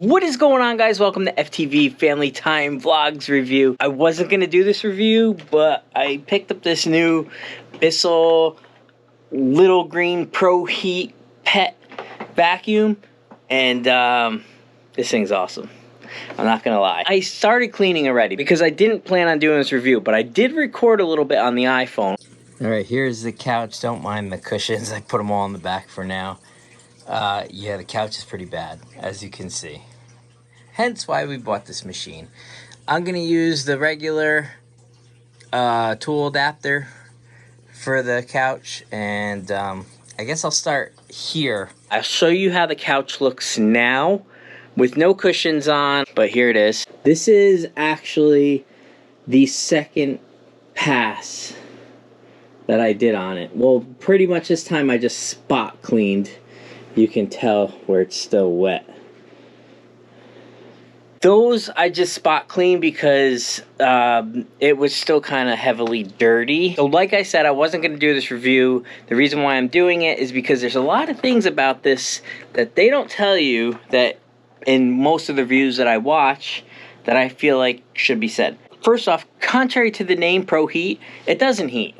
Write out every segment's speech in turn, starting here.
What is going on, guys? Welcome to FTV Family Time Vlogs review. I wasn't going to do this review, but I picked up this new Bissell Little Green Pro Heat Pet Vacuum, and this thing's awesome. I'm not going to lie. I started cleaning already because I didn't plan on doing this review, but I did record a little bit on the iPhone. Alright, here's the couch. Don't mind the cushions. I put them all in the back for now. Yeah, the couch is pretty bad, as you can see. Hence why we bought this machine. I'm going to use the regular tool adapter for the couch, and I guess I'll start here. I'll show you how the couch looks now with no cushions on, but here it is. This is actually the second pass that I did on it. Well, pretty much this time I just spot cleaned. You can tell where it's still wet. Those I just spot clean because it was still kind of heavily dirty. So like I said, I wasn't going to do this review. The reason why I'm doing it is because there's a lot of things about this that they don't tell you that in most of the reviews that I watch that I feel like should be said. First off, contrary to the name Pro Heat, it doesn't heat.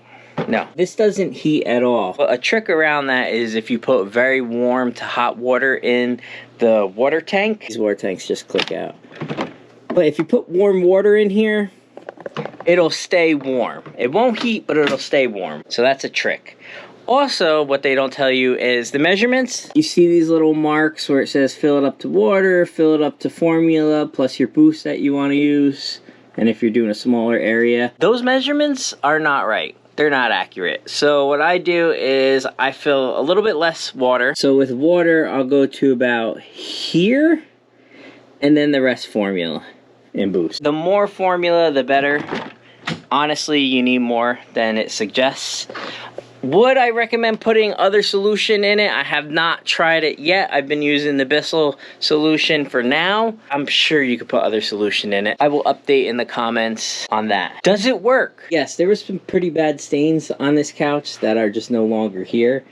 No, this doesn't heat at all. But a trick around that is if you put very warm to hot water in the water tank. These water tanks just click out. But if you put warm water in here, it'll stay warm. It won't heat, but it'll stay warm. So that's a trick. Also, what they don't tell you is the measurements. You see these little marks where it says fill it up to water, fill it up to formula, plus your boost that you want to use. And if you're doing a smaller area, those measurements are not right. They're not accurate. So what I do is I fill a little bit less water. So with water, I'll go to about here, and then the rest formula and boost. The more formula, the better. Honestly, you need more than it suggests. Would I recommend putting other solution in it? I have not tried it yet. I've been using the Bissell solution for now. I'm sure you could put other solution in it. I will update in the comments on that. Does it work? Yes, there was some pretty bad stains on this couch that are just no longer here.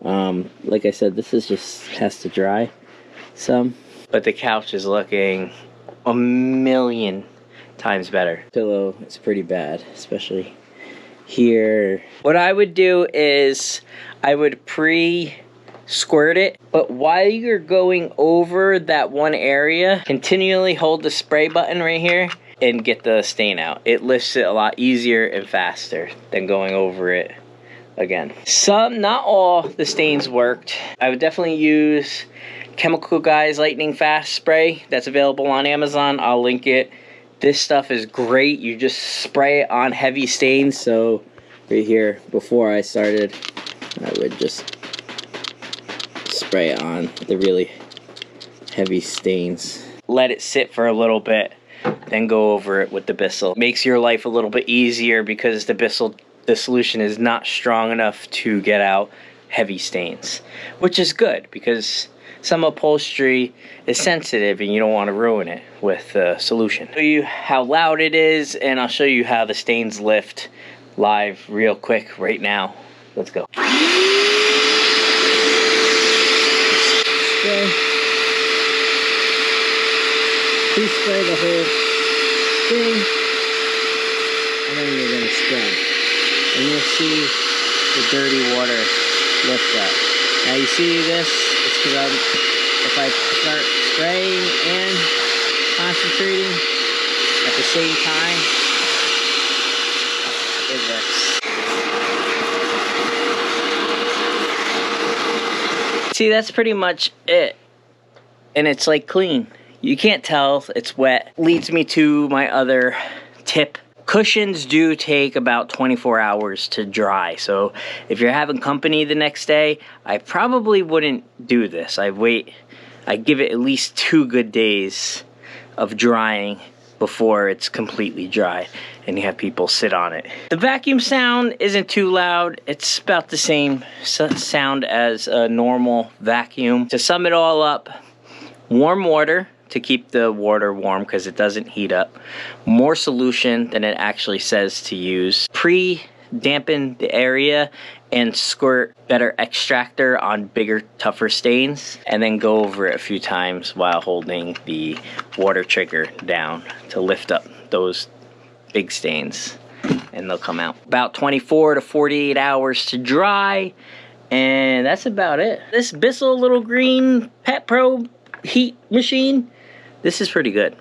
Like I said, this is just has to dry some. But the couch is looking a million times better. Pillow is pretty bad, especially here. What I would do is I would pre-squirt it, but while you're going over that one area, continually hold the spray button right here and get the stain out. It lifts it a lot easier and faster than going over it again. Some, not all, the stains worked. I would definitely use Chemical Guys Lightning Fast Spray. That's available on Amazon. I'll link it. This stuff is great. You just spray it on heavy stains. So right here, before I started, I would just spray it on the really heavy stains. Let it sit for a little bit, then go over it with the Bissell. Makes your life a little bit easier because the Bissell, the solution is not strong enough to get out heavy stains, which is good because some upholstery is sensitive and you don't want to ruin it with the solution. I'll show you how loud it is, and I'll show you how the stains lift live real quick right now. Let's go. Spray. Please spray the whole thing, and then you're going to scrub. And you'll see the dirty water lift up. Now you see this? It's because if I start spraying and concentrating at the same time, it lifts. See, that's pretty much it. And it's like clean. You can't tell it's wet. Leads me to my other tip. Cushions do take about 24 hours to dry, so if you're having company the next day, I probably wouldn't do this. I'd give it at least 2 good days of drying before it's completely dry and you have people sit on it. The vacuum sound isn't too loud. It's about the same sound as a normal vacuum. To sum it all up, warm water to keep the water warm because it doesn't heat up. More solution than it actually says to use. dampen the area and squirt better extractor on bigger, tougher stains, and then go over it a few times while holding the water trigger down to lift up those big stains, and they'll come out. About 24 to 48 hours to dry, and that's about it. This Bissell little green Pet Pro heat machine, this is pretty good.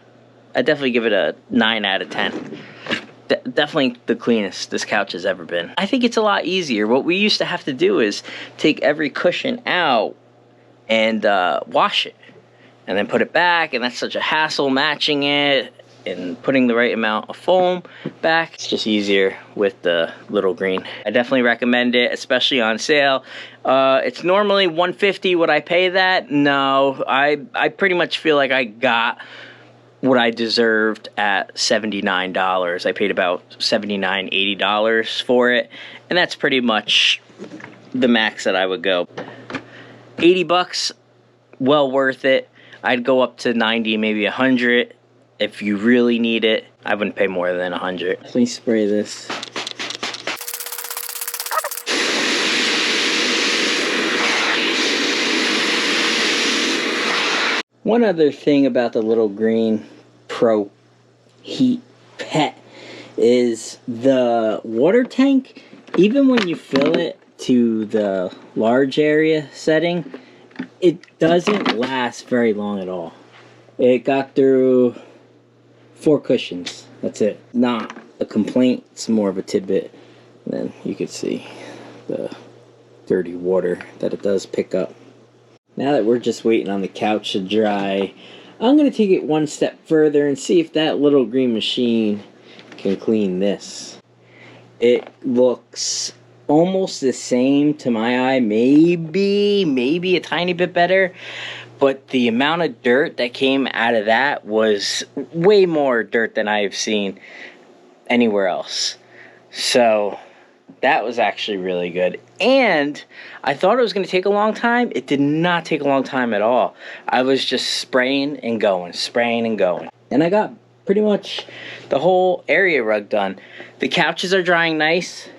I definitely give it a 9 out of 10. Definitely the cleanest this couch has ever been. I think it's a lot easier. What we used to have to do is take every cushion out and wash it, and then put it back, and that's such a hassle matching it and putting the right amount of foam back. It's just easier with the little green. I definitely recommend it, especially on sale. It's normally $150. Would I pay that? No, I pretty much feel like I got what I deserved at $79. I paid about $79, $80 for it, and that's pretty much the max that I would go. 80 bucks, well worth it. I'd go up to 90, maybe 100 if you really need it. I wouldn't pay more than 100. Let me spray this. One other thing about the little green Pro Heat Pet is the water tank. Even when you fill it to the large area setting, it doesn't last very long at all. It got through 4 cushions. That's it. Not a complaint. It's more of a tidbit. And then you can see the dirty water that it does pick up. Now that we're just waiting on the couch to dry, I'm going to take it one step further and see if that little green machine can clean this. It looks almost the same to my eye, maybe a tiny bit better, but the amount of dirt that came out of that was way more dirt than I've seen anywhere else. So that was actually really good. And I thought it was going to take a long time. It did not take a long time at all. I was just spraying and going, spraying and going. And I got pretty much the whole area rug done. The couches are drying nice.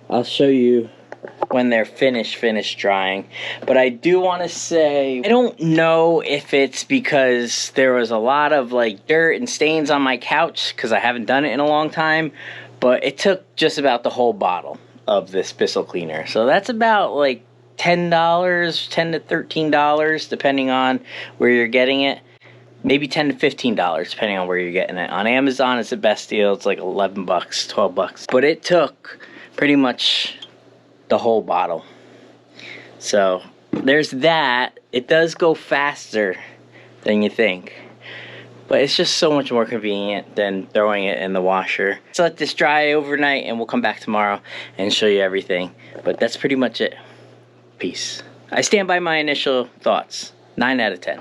I'll show you when they're finished drying. But I do want to say, I don't know if it's because there was a lot of like dirt and stains on my couch because I haven't done it in a long time. But it took just about the whole bottle of this Bissell cleaner. So that's about like $10, $10 to $13, depending on where you're getting it. Maybe $10 to $15, depending on where you're getting it. On Amazon, it's the best deal. It's like 11 bucks, 12 bucks. But it took pretty much the whole bottle. So there's that. It does go faster than you think. But it's just so much more convenient than throwing it in the washer. So let this dry overnight and we'll come back tomorrow and show you everything. But that's pretty much it. Peace. I stand by my initial thoughts. 9 out of 10.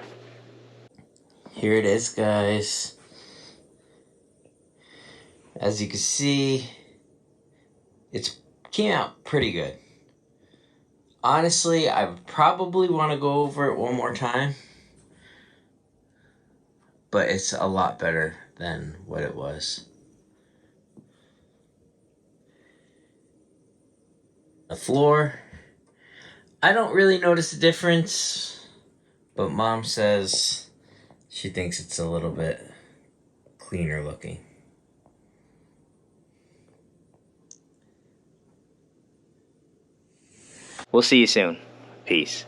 Here it is, guys. As you can see, it came out pretty good. Honestly, I probably want to go over it one more time. But it's a lot better than what it was. The floor, I don't really notice a difference, but Mom says she thinks it's a little bit cleaner looking. We'll see you soon. Peace.